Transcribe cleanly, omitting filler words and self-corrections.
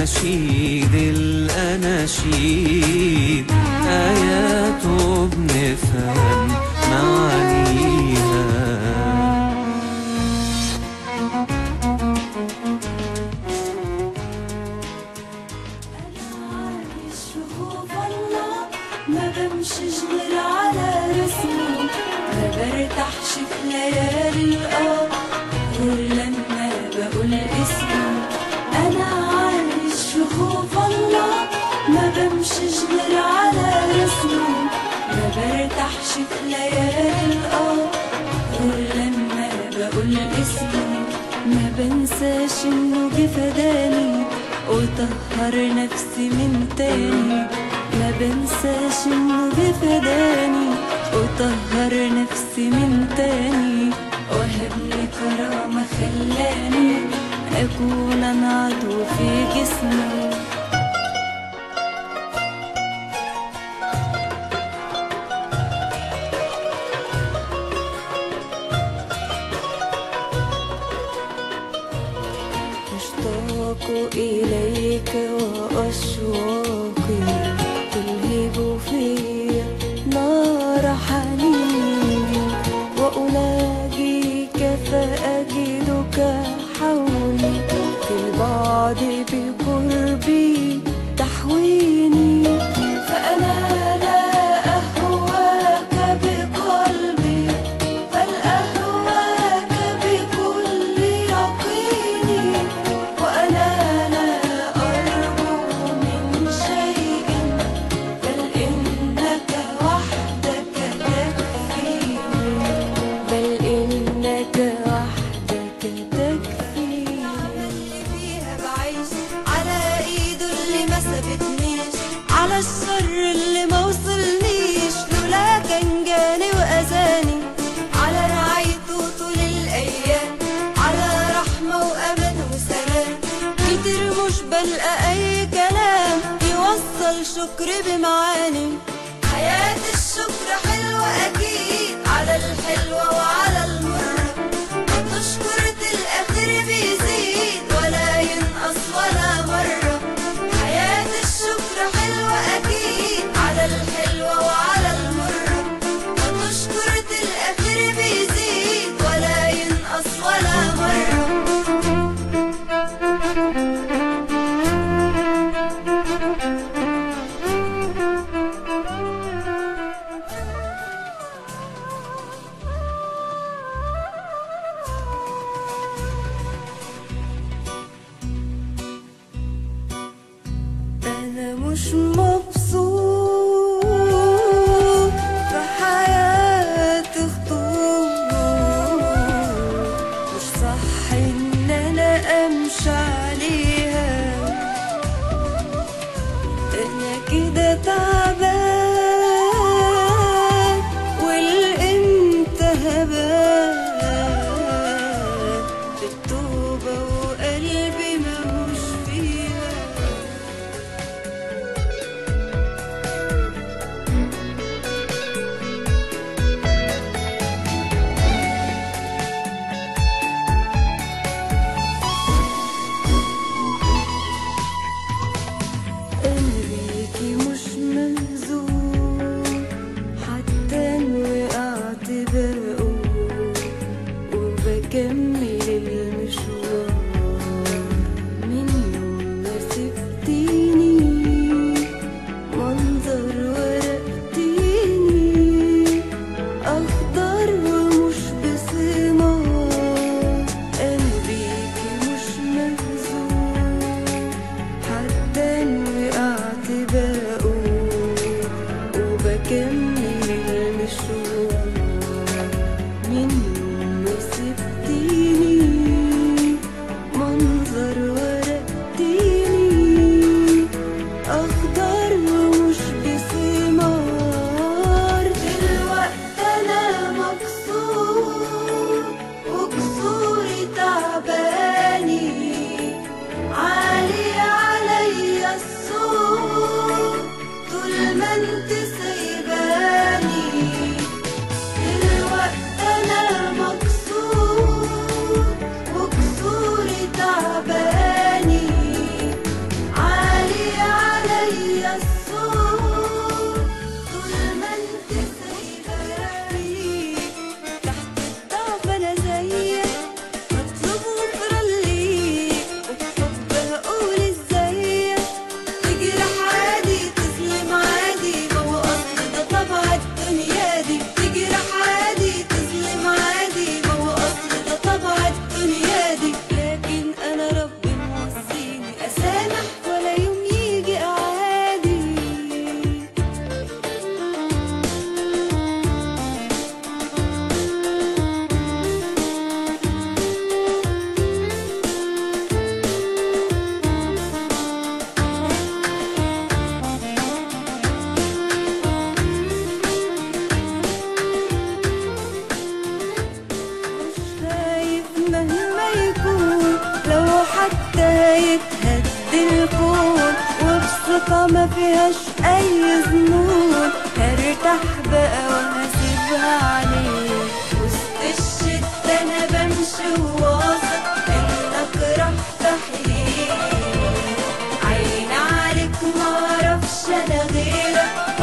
نشيد الأناشيد آياته بنفهم معانيها. ما بمشيش غير على رسمه، ما برتاحش في ليالي القمر غير لما بقول اسمه. انا عايش في خوف الله، ما بمشيش غير على رسمه، ما برتاحش في ليالي القمر غير لما بقول اسمه. ما بنساش انه جه فداني وطهر نفسي من تاني، ما بنساش انه جه فداني وطهر نفسي من تاني، وهبني كرامة خلاني اكون انا عضو في جسمه. أشتاق إليك وأشواقي تلهب فيا نار حنيني، وأناجيك فأجدك حولي في البعد بقربي تحويني. فأنا لا أهواك بقلبي بل أهواك بكل يقيني، وأنا لا أرجو من شيء بل إنك وحدك تكفيني، بل إنك وحدك تكفيني. اللي فيها بعيش على إيده اللي ما سابتنيش، على الشر اللي ما وصلنيش لولا كان جاني وأذاني، على رعايته طول الأيام، على رحمة وأمان وسلام كتير مش بلقى أي كلام يوصل شكري بمعاني. حياة الشكر حلوة أكيد على الحلوة وعلى المرة، ما تشكر تلقى خير بيزيد ولا ينقص ولا مرة. حياة الشكر حلوة أكيد على الحلوة وعلى المرة، ما تشكر تلقى خير بيزيد ولا ينقص ولا مرة. أنا مش مبسوط في حياتي خطوط، مش صح إن أنا أمشي عليها، أنا كده تعبان والإمتى هبان بالتوبة وقلبي ماهوش فيها. قلبيكي مش مهزوم حتى إن وقعت بقوم، وبكمل المشوار من يوم ما سبتيني، منظر ورقتيني أخضر ومش بثمار. قلبيكي مش مهزوم حتى إن وقعت بقوم، وبكمل المشوار من يوم ما سبتيني، منظر ورقتيني أخضر ومش بثمار. دلوقتي أنا مكسور وكسوري تعباني، عالي عليا الصوت الصوت طول ما انت سايبة رأيك تحت الضعف انا زيك هطلب غفران ليك وبحب هقول ازيك تجرح عادي تسلم عادي ما هو اصل ده طبع الدنيا دي تجرح عادي تسلم عادي ما هو اصل ده طبع الدنيا دي لكن انا ربي موصيني اسامح ولا يوم يجي اعادي مش خايف مهما يكون لو حتى يتهد الكون وبثقة ما فيهاش أي ظنون هرتاح بقى وهسيبها عليك وسط الشدة أنا بمشي وواثق إنك راح تحييك عين عليك معرفش أنا غيرك